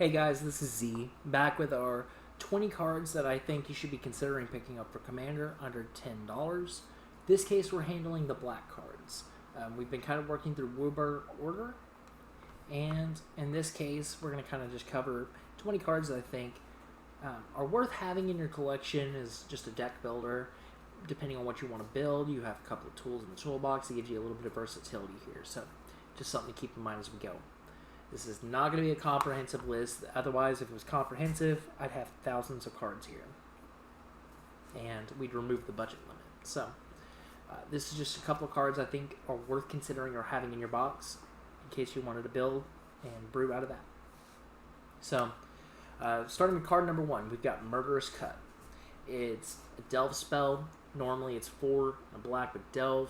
Hey guys, this is Z, back with our 20 cards that I think you should be considering picking up for Commander under $10. This case, we're handling the black cards. We've been kind of working through Woober order, and in this case, we're going to kind of just cover 20 cards that I think are worth having in your collection as just a deck builder. Depending on what you want to build, you have a couple of tools in the toolbox that gives you a little bit of versatility here, so just something to keep in mind as we go. This is not going to be a comprehensive list. Otherwise, if it was comprehensive, I'd have thousands of cards here. And we'd remove the budget limit. So, this is just a couple of cards I think are worth considering or having in your box in case you wanted to build and brew out of that. So, starting with card number 1, we've got Murderous Cut. It's a Delve spell. Normally it's 4 a black with Delve.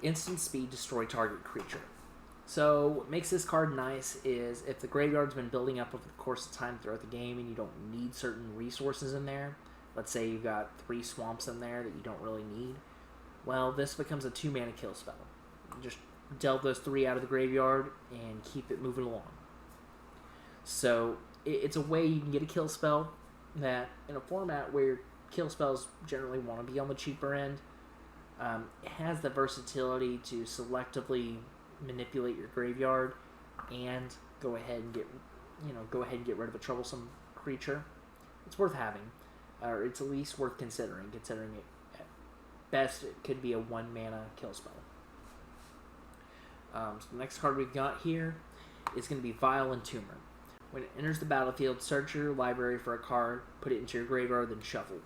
Instant speed, destroy target creature. So what makes this card nice is if the graveyard's been building up over the course of time throughout the game and you don't need certain resources in there, let's say you've got 3 swamps in there that you don't really need, well, this becomes a 2-mana kill spell. You just delve those 3 out of the graveyard and keep it moving along. So it's a way you can get a kill spell that in a format where kill spells generally want to be on the cheaper end, it has the versatility to selectively manipulate your graveyard and go ahead and get rid of a troublesome creature. It's worth having, or it's at least worth considering it at best it could be a 1-mana kill spell. So the next card we've got here is going to be Violent Tumor. When it enters the battlefield, search your library for a card, put it into your graveyard, then shuffle.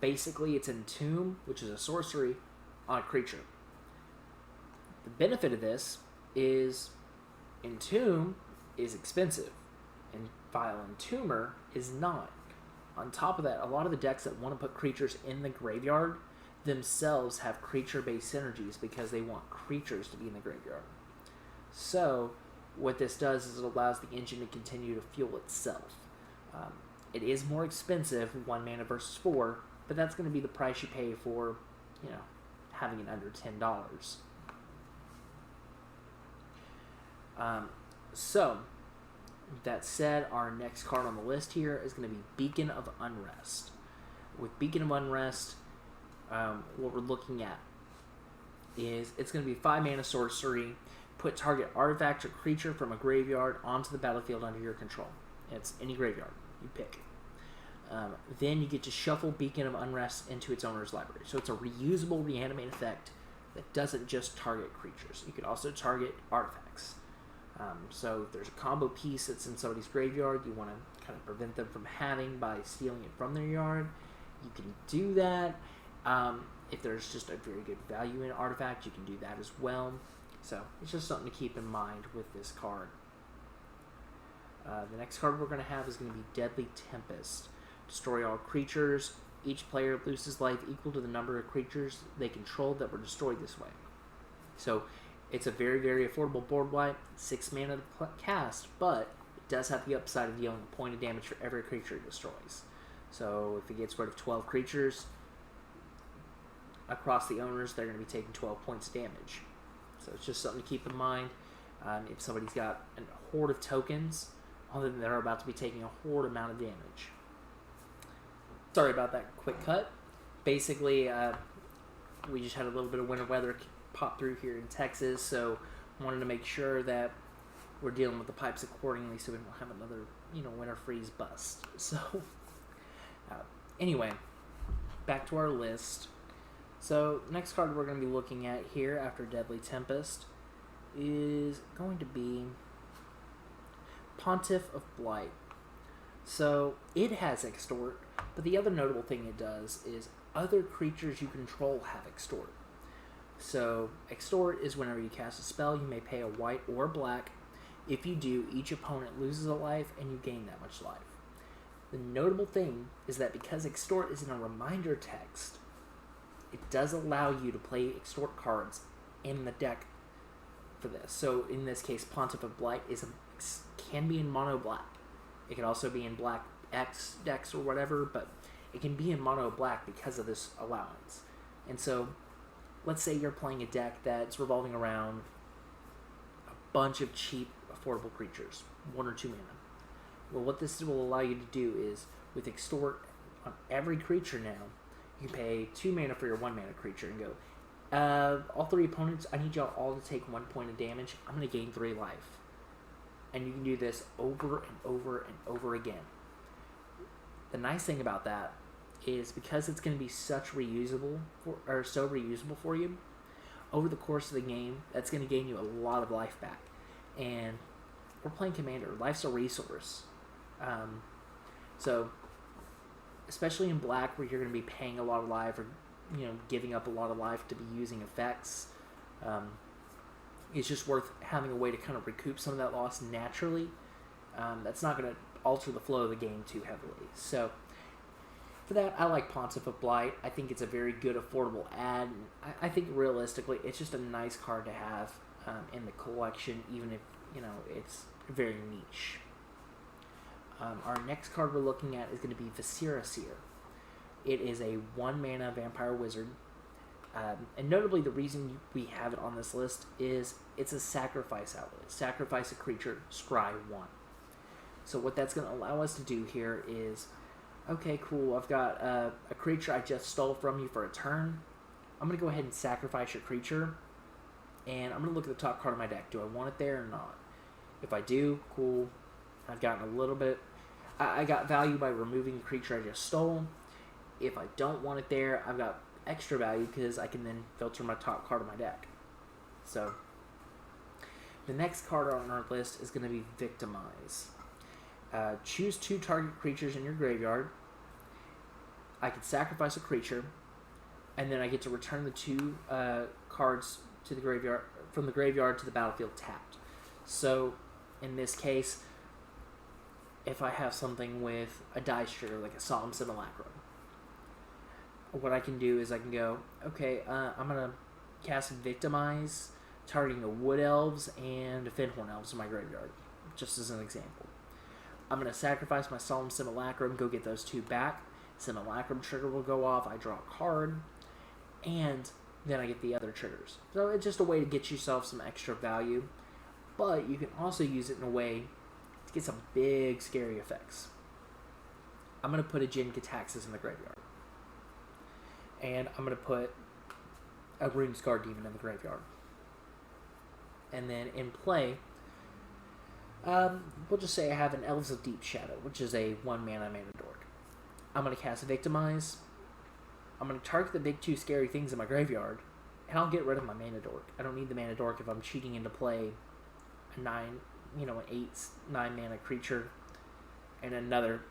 Basically, it's Entomb, which is a sorcery, on a creature. The benefit of this is Entomb is expensive, and Violent Tumor is not. On top of that, a lot of the decks that want to put creatures in the graveyard themselves have creature-based synergies because they want creatures to be in the graveyard. So, what this does is it allows the engine to continue to fuel itself. It is more expensive, 1 mana versus 4, but that's going to be the price you pay for, having it under $10. So, with that said, our next card on the list here is going to be Beacon of Unrest. With Beacon of Unrest, what we're looking at is it's going to be 5 mana sorcery. Put target artifact or creature from a graveyard onto the battlefield under your control. It's any graveyard you pick. Then you get to shuffle Beacon of Unrest into its owner's library. So it's a reusable reanimate effect that doesn't just target creatures. You could also target artifacts. So if there's a combo piece that's in somebody's graveyard you want to kind of prevent them from having by stealing it from their yard, you can do that. If there's just a very good value in an artifact, you can do that as well. So it's just something to keep in mind with this card. The next card we're going to have is going to be Deadly Tempest. Destroy all creatures. Each player loses life equal to the number of creatures they controlled that were destroyed this way. So it's a very, very affordable board wipe. 6 mana to cast, but it does have the upside of dealing a point of damage for every creature it destroys. So if it gets rid of 12 creatures across the owners, they're going to be taking 12 points of damage. So it's just something to keep in mind. If somebody's got a horde of tokens, then they're about to be taking a horde amount of damage. Sorry about that quick cut. Basically, we just had a little bit of winter weather pop through here in Texas, so wanted to make sure that we're dealing with the pipes accordingly so we don't have another, winter freeze bust. So, anyway, back to our list. So, next card we're going to be looking at here after Deadly Tempest is going to be Pontiff of Blight. So, it has Extort, but the other notable thing it does is other creatures you control have Extort. So, Extort is whenever you cast a spell, you may pay a white or black. If you do, each opponent loses a life and you gain that much life. The notable thing is that because Extort is in a reminder text, it does allow you to play Extort cards in the deck for this. So in this case, Pontiff of Blight can be in mono black. It can also be in black X decks or whatever, but it can be in mono black because of this allowance. And so, let's say you're playing a deck that's revolving around a bunch of cheap, affordable creatures, 1 or 2 mana. Well, what this will allow you to do is, with Extort on every creature now, you can pay 2 mana for your 1 mana creature and go, all 3 opponents, I need y'all all to take 1 point of damage. I'm going to gain 3 life. And you can do this over and over and over again. The nice thing about that is because it's going to be so reusable for you, over the course of the game, that's going to gain you a lot of life back. And we're playing Commander. Life's a resource. So, especially in Black, where you're going to be paying a lot of life or giving up a lot of life to be using effects, it's just worth having a way to kind of recoup some of that loss naturally. That's not going to alter the flow of the game too heavily. So, for that, I like Pontiff of Blight. I think it's a very good, affordable ad. I think realistically, it's just a nice card to have in the collection, even if it's very niche. Our next card we're looking at is going to be Vasira Seer. It is a 1 mana vampire wizard. And notably, the reason we have it on this list is it's a sacrifice outlet. Sacrifice a creature, scry 1. So what that's going to allow us to do here is, okay, cool, I've got a creature I just stole from you for a turn. I'm going to go ahead and sacrifice your creature. And I'm going to look at the top card of my deck. Do I want it there or not? If I do, cool. I've gotten a little bit... I got value by removing the creature I just stole. If I don't want it there, I've got extra value because I can then filter my top card of my deck. So, the next card on our list is going to be Victimize. Choose 2 target creatures in your graveyard. I can sacrifice a creature, and then I get to return the 2 cards to the graveyard from the graveyard to the battlefield tapped. So, in this case, if I have something with a dice trigger, like a Solemn Simulacrum, what I can do is I can go, okay, I'm going to cast Victimize, targeting the Wood Elves and the Finhorn Elves in my graveyard, just as an example. I'm going to sacrifice my Solemn Simulacrum, go get those 2 back. Simulacrum trigger will go off, I draw a card, and then I get the other triggers. So it's just a way to get yourself some extra value, but you can also use it in a way to get some big, scary effects. I'm going to put a Jin Cataxis in the graveyard. And I'm going to put a Rune Scarred Demon in the graveyard. And then in play, we'll just say I have an Elves of Deep Shadow, which is a 1 mana dork. I'm going to cast Victimize. I'm going to target the big 2 scary things in my graveyard, and I'll get rid of my mana dork. I don't need the mana dork if I'm cheating into play an 8, 9 mana creature and another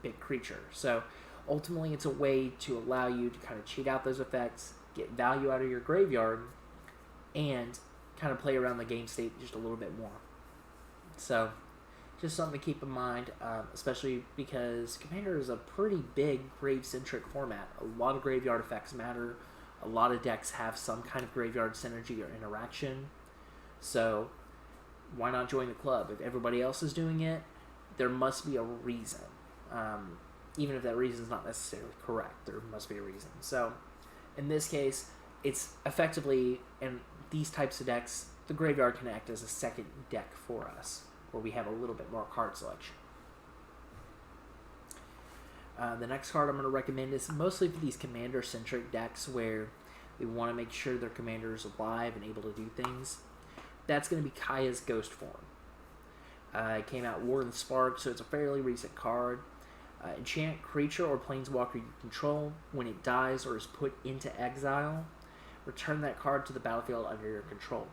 big creature. So ultimately, it's a way to allow you to kind of cheat out those effects, get value out of your graveyard, and kind of play around the game state just a little bit more. So, just something to keep in mind, especially because Commander is a pretty big grave-centric format. A lot of graveyard effects matter. A lot of decks have some kind of graveyard synergy or interaction. So, why not join the club? If everybody else is doing it, there must be a reason. Even if that reason is not necessarily correct, there must be a reason. So, in this case, it's effectively, in these types of decks, the graveyard can act as a second deck for us, where we have a little bit more card selection. The next card I'm going to recommend is mostly for these commander-centric decks where we want to make sure their commander is alive and able to do things. That's going to be Kaya's Ghost Form. It came out War and Spark, so it's a fairly recent card. Enchant creature or planeswalker you control. When it dies or is put into exile, return that card to the battlefield under your control.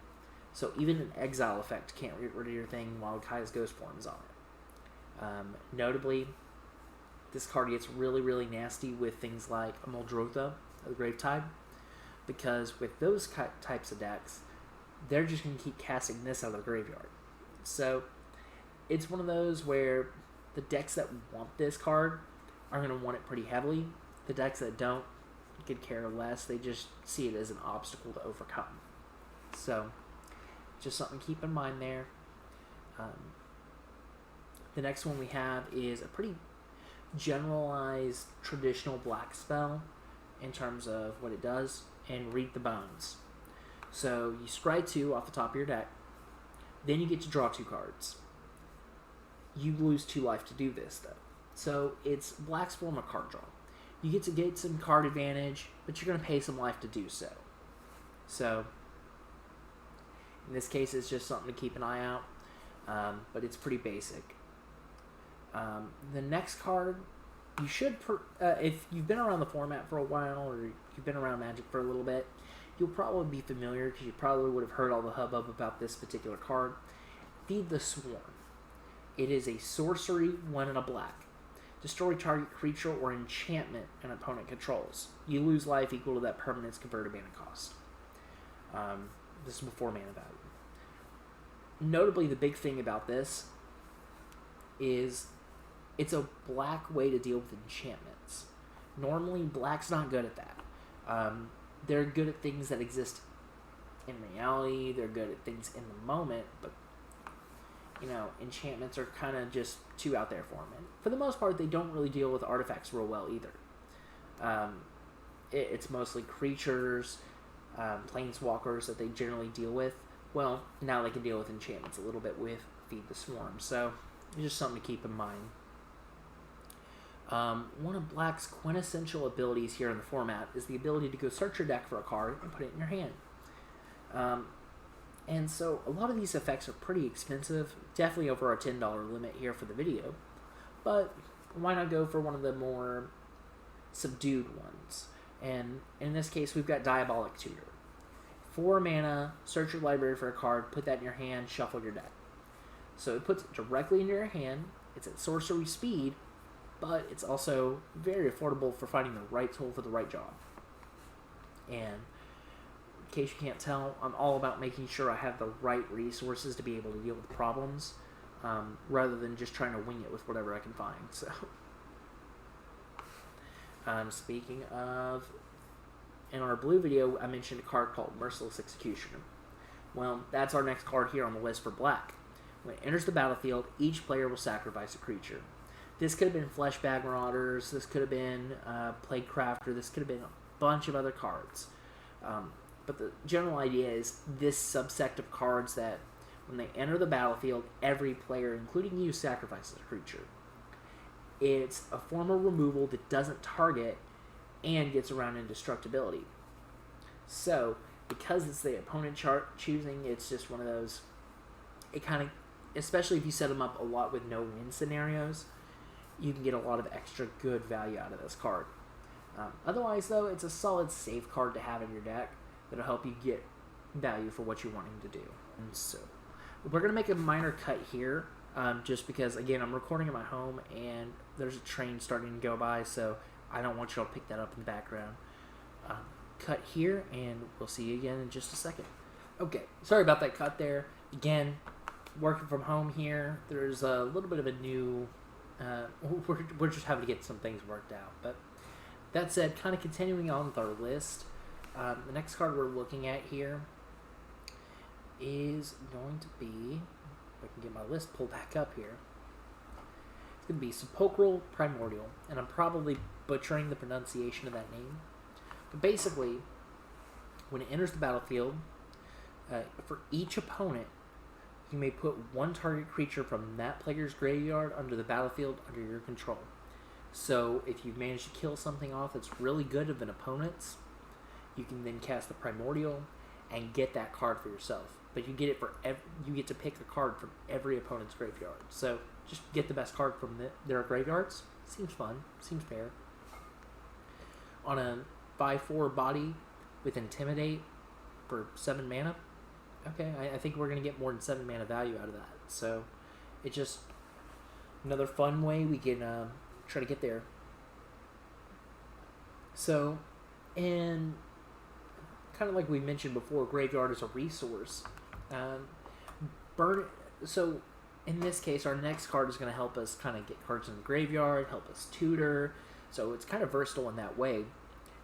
So even an exile effect can't get rid of your thing while Kaya's Ghost Form is on it. Notably, this card gets really, really nasty with things like Amuldrotha, the Gravetide, because with those types of decks, they're just going to keep casting this out of the graveyard. So it's one of those where the decks that want this card are going to want it pretty heavily. The decks that don't could care less. They just see it as an obstacle to overcome. So just something to keep in mind there. The next one we have is a pretty generalized traditional black spell in terms of what it does, and Read the Bones. So you scry 2 off the top of your deck, then you get to draw 2 cards. You lose 2 life to do this, though. So it's black's form of card draw. You get to get some card advantage, but you're going to pay some life to do so. So, in this case, it's just something to keep an eye out, but it's pretty basic. The next card, you should, if you've been around the format for a while, or you've been around Magic for a little bit, you'll probably be familiar, because you probably would have heard all the hubbub about this particular card. Feed the Swarm. It is a sorcery, 1 and a black. Destroy target creature or enchantment an opponent controls. You lose life equal to that permanent's converted mana cost. This is before mana value. Notably, the big thing about this is it's a black way to deal with enchantments. Normally, black's not good at that. They're good at things that exist in reality. They're good at things in the moment, but enchantments are kind of just too out there for them. And for the most part, they don't really deal with artifacts real well either. It's mostly creatures, planeswalkers that they generally deal with. Well, now they can deal with enchantments a little bit with Feed the Swarm. So, it's just something to keep in mind. One of Black's quintessential abilities here in the format is the ability to go search your deck for a card and put it in your hand. And so a lot of these effects are pretty expensive, definitely over our $10 limit here for the video, but why not go for one of the more subdued ones? And in this case, we've got Diabolic Tutor. 4 mana, search your library for a card, put that in your hand, shuffle your deck. So it puts it directly into your hand, it's at sorcery speed, but it's also very affordable for finding the right tool for the right job. And in case you can't tell, I'm all about making sure I have the right resources to be able to deal with problems, rather than just trying to wing it with whatever I can find. So, speaking of, in our blue video, I mentioned a card called Merciless Executioner. Well, that's our next card here on the list for black. When it enters the battlefield, each player will sacrifice a creature. This could have been Fleshbag Marauders, this could have been Plague Crafter, this could have been a bunch of other cards. But the general idea is this subsect of cards that when they enter the battlefield, every player, including you, sacrifices a creature. It's a form of removal that doesn't target and gets around indestructibility. So, because it's the opponent chart choosing, it's just one of those, it kind of, especially if you set them up a lot with no win scenarios, you can get a lot of extra good value out of this card. Otherwise, though, it's a solid safe card to have in your deck that'll help you get value for what you're wanting to do. And so, we're going to make a minor cut here, just because, again, I'm recording at my home, and there's a train starting to go by, so I don't want you all to pick that up in the background. Cut here, and we'll see you again in just a second. Okay, sorry about that cut there. Again, working from home here, there's a little bit of a new... we're just having to get some things worked out, but that said, kind of continuing on with our list, the next card we're looking at here is going to be, if I can get my list pulled back up here, it's going to be Sepulchral Primordial, and I'm probably butchering the pronunciation of that name, but basically, when it enters the battlefield, for each opponent, you may put 1 target creature from that player's graveyard under the battlefield under your control. So, if you've managed to kill something off that's really good of an opponent's, you can then cast the Primordial and get that card for yourself. But you get it for you get to pick a card from every opponent's graveyard. So, just get the best card from their graveyards. Seems fun. Seems fair. On a 5/4 body with Intimidate for 7 mana, okay, I think we're going to get more than 7 mana value out of that. So, it's just another fun way we can try to get there. So, and kind of like we mentioned before, graveyard is a resource. So, in this case, our next card is going to help us kind of get cards in the graveyard, help us tutor. So, it's kind of versatile in that way.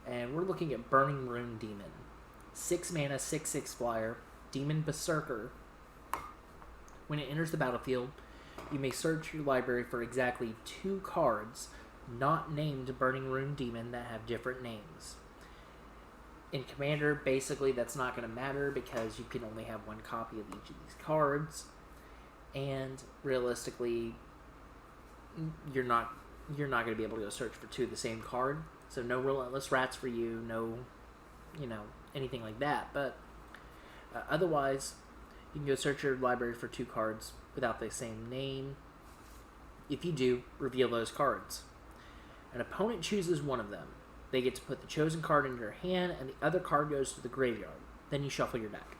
And we're looking at Burning Rune Demon. 6 mana, 6/6 flyer. Demon Berserker. When it enters the battlefield, you may search your library for exactly 2 cards not named Burning Rune Demon that have different names. In Commander, basically that's not going to matter because you can only have 1 copy of each of these cards, and realistically, you're not going to be able to go search for 2 of the same card. So no Relentless Rats for you, no, anything like that. But otherwise, you can go search your library for 2 cards without the same name. If you do, reveal those cards. An opponent chooses one of them. They get to put the chosen card into your hand, and the other card goes to the graveyard. Then you shuffle your deck.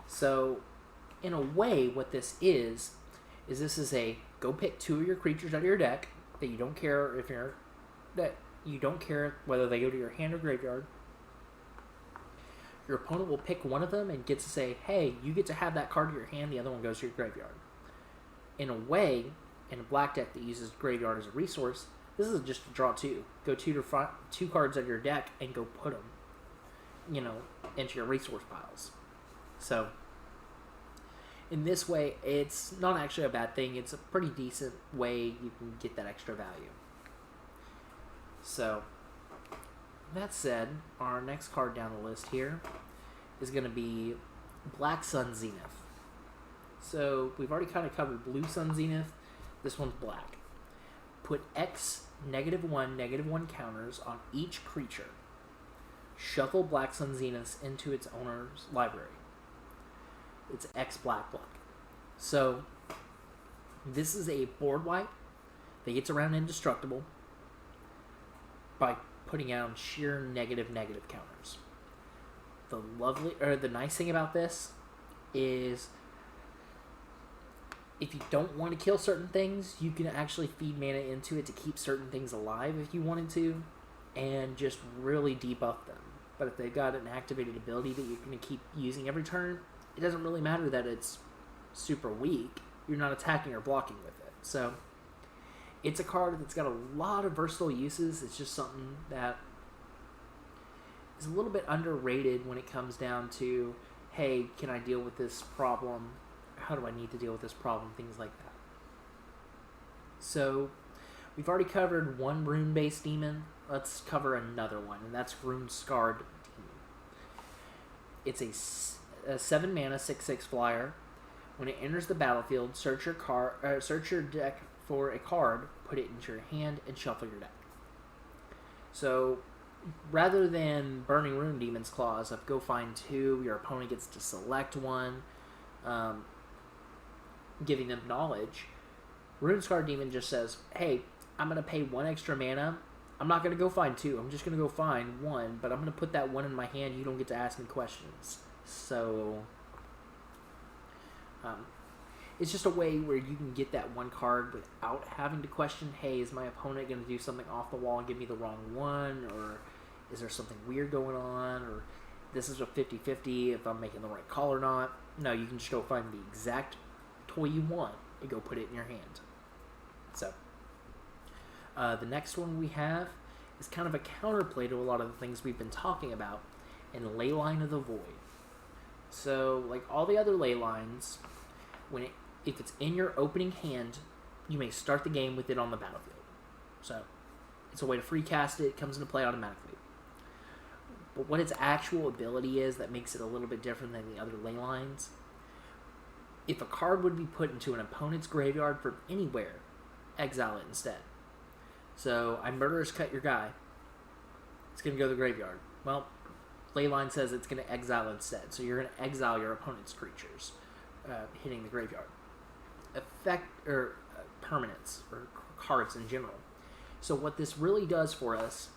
So, in a way, what this is this is a go pick 2 of your creatures out of your deck that you don't care whether they go to your hand or graveyard. Your opponent will pick one of them and gets to say, hey, you get to have that card in your hand, the other one goes to your graveyard. In a way, in a black deck that uses graveyard as a resource, this is just a draw 2. Go 2 cards out of your deck and go put them, into your resource piles. So, in this way, it's not actually a bad thing. It's a pretty decent way you can get that extra value. So, that said, our next card down the list here is going to be Black Sun Zenith. So, we've already kind of covered Blue Sun Zenith. This one's black. Put X -1/-1 counters on each creature. Shuffle Black Sun Zenith into its owner's library. It's X black. So, this is a board wipe that gets around indestructible by putting out sheer negative counters. The nice thing about this is if you don't want to kill certain things, you can actually feed mana into it to keep certain things alive if you wanted to, and just really debuff them. But if they've got an activated ability that you're going to keep using every turn, it doesn't really matter that it's super weak. You're not attacking or blocking with it. So, it's a card that's got a lot of versatile uses. It's just something that is a little bit underrated when it comes down to, hey, can I deal with this problem? How do I need to deal with this problem? Things like that. So, we've already covered one rune-based demon. Let's cover another one, and that's Rune Scarred demon. It's a 7 mana 6/6 flyer. When it enters the battlefield, search your deck for a card, put it into your hand, and shuffle your deck. So, rather than burning Rune Demon's Claws of go find 2, your opponent gets to select one, giving them knowledge, Rune Scarred Demon just says, hey, I'm going to pay 1 extra mana. I'm not going to go find 2. I'm just going to go find 1, but I'm going to put that 1 in my hand. You don't get to ask me questions. So, it's just a way where you can get that 1 card without having to question, hey, is my opponent going to do something off the wall and give me the wrong one? Or is there something weird going on? Or this is a 50-50 if I'm making the right call or not. No, you can just go find the exact toy you want and go put it in your hand. So, the next one we have is kind of a counterplay to a lot of the things we've been talking about in Leyline of the Void. So, like all the other Leylines, if it's in your opening hand, you may start the game with it on the battlefield. So, it's a way to free cast it. It comes into play automatically. But what its actual ability is that makes it a little bit different than the other Leylines, if a card would be put into an opponent's graveyard from anywhere, exile it instead. So, I Murderous Cut your guy. It's going to go to the graveyard. Well, Leyline says it's going to exile instead. So, you're going to exile your opponent's creatures, hitting the graveyard. Permanents, or cards in general. So, what this really does for us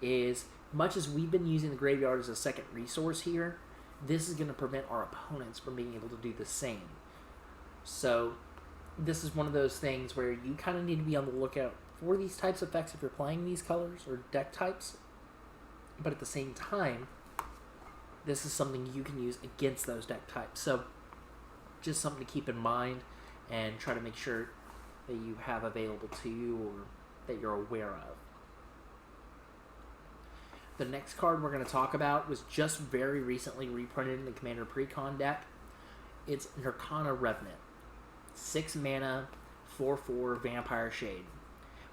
is, much as we've been using the graveyard as a second resource here, this is going to prevent our opponents from being able to do the same. So, this is one of those things where you kind of need to be on the lookout for these types of effects if you're playing these colors or deck types. But at the same time, this is something you can use against those deck types. So, just something to keep in mind and try to make sure that you have available to you or that you're aware of. The next card we're going to talk about was just very recently reprinted in the Commander Precon deck. It's Narcana Revenant. 6 mana, 4/4 Vampire Shade.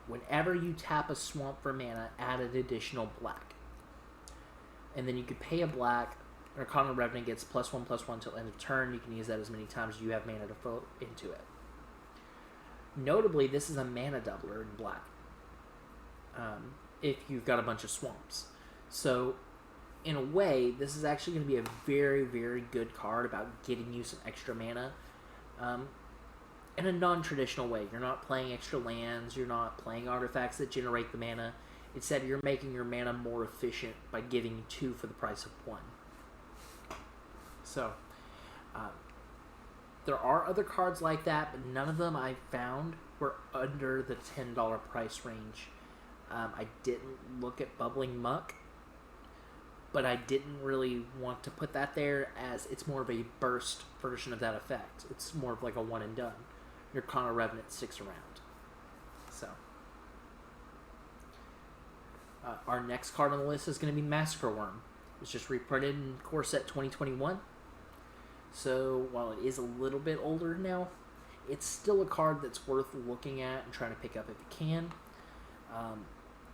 Whenever you tap a swamp for mana, add an additional black. And then you could pay a black. Narcana Revenant gets +1/+1 till end of turn. You can use that as many times as you have mana to fill into it. Notably, this is a mana doubler in black. If you've got a bunch of swamps. So, in a way, this is actually going to be a very, very good card about getting you some extra mana. In a non-traditional way. You're not playing extra lands, you're not playing artifacts that generate the mana. Instead, you're making your mana more efficient by giving 2 for the price of 1. So, there are other cards like that, but none of them I found were under the $10 price range. I didn't look at Bubbling Muck, but I didn't really want to put that there as it's more of a burst version of that effect. It's more of like a one and done. Narcana Revenant sticks around. So, our next card on the list is going to be Massacre Worm. It's just reprinted in Core Set 2021. So, while it is a little bit older now, it's still a card that's worth looking at and trying to pick up if you can.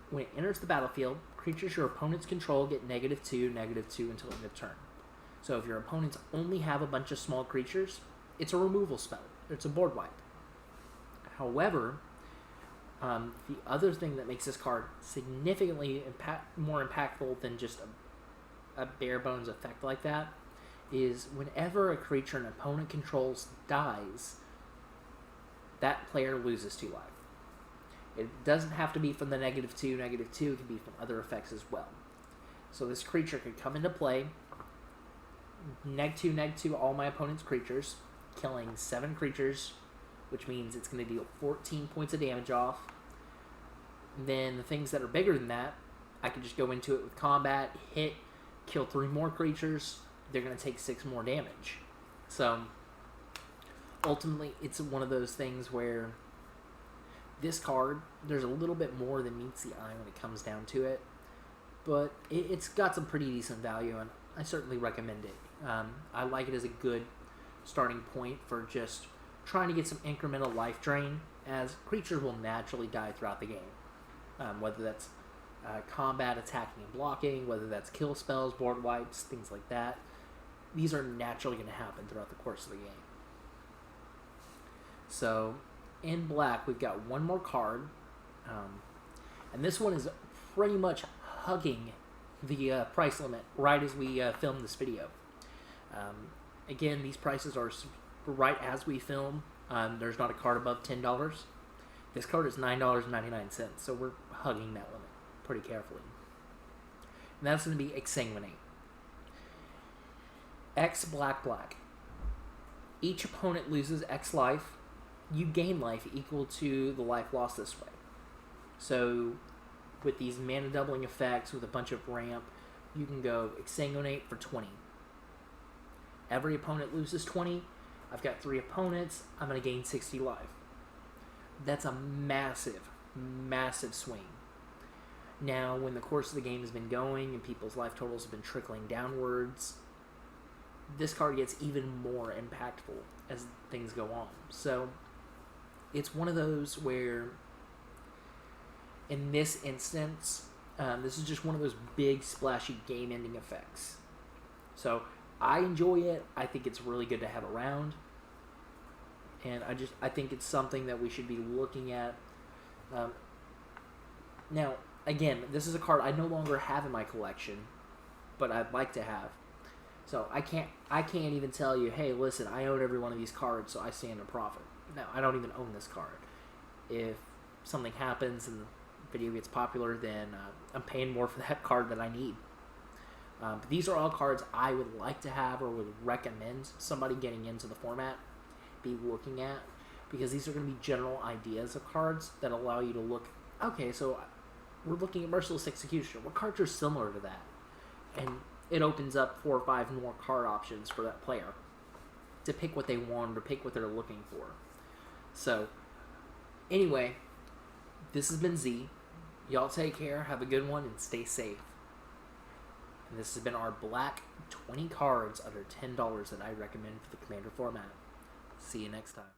When it enters the battlefield, creatures your opponents control get -2, -2 until end of turn. So if your opponents only have a bunch of small creatures, it's a removal spell. It's a board wipe. However, the other thing that makes this card significantly more impactful than just a bare bones effect like that is whenever a creature an opponent controls dies, that player loses 2 life. It doesn't have to be from the -2, -2. It can be from other effects as well. So this creature could come into play, -2, -2 all my opponent's creatures, killing 7 creatures, which means it's going to deal 14 points of damage off. Then the things that are bigger than that, I can just go into it with combat, hit, kill 3 more creatures. They're going to take 6 more damage. So ultimately, it's one of those things where this card, there's a little bit more than meets the eye when it comes down to it, but it's got some pretty decent value, and I certainly recommend it. I like it as a good starting point for just trying to get some incremental life drain, as creatures will naturally die throughout the game, whether that's combat, attacking, and blocking, whether that's kill spells, board wipes, things like that. These are naturally going to happen throughout the course of the game. So, in black, we've got one more card, and this one is pretty much hugging the price limit right as we film this video. Again, these prices are right as we film. There's not a card above $10. This card is $9.99, so we're hugging that limit pretty carefully. And that's going to be Exsanguinate. X black. Each opponent loses X life. You gain life equal to the life lost this way. So, with these mana doubling effects, with a bunch of ramp, you can go Exsanguinate for 20. Every opponent loses 20. I've got 3 opponents. I'm going to gain 60 life. That's a massive, massive swing. Now, when the course of the game has been going and people's life totals have been trickling downwards, this card gets even more impactful as things go on. So, it's one of those where, in this instance, this is just one of those big, splashy game-ending effects. So, I enjoy it. I think it's really good to have around. And I think it's something that we should be looking at. Now, again, this is a card I no longer have in my collection, but I'd like to have. So, I can't even tell you, hey, listen, I own every one of these cards, so I stand to profit. No, I don't even own this card. If something happens and the video gets popular, then I'm paying more for that card than I need. But these are all cards I would like to have or would recommend somebody getting into the format be looking at, because these are going to be general ideas of cards that allow you to look, okay, so we're looking at Merciless Execution. What cards are similar to that? And it opens up 4 or 5 more card options for that player to pick what they want or pick what they're looking for. So, anyway, this has been Z. Y'all take care, have a good one, and stay safe. And this has been our black 20 cards under $10 that I recommend for the Commander format. See you next time.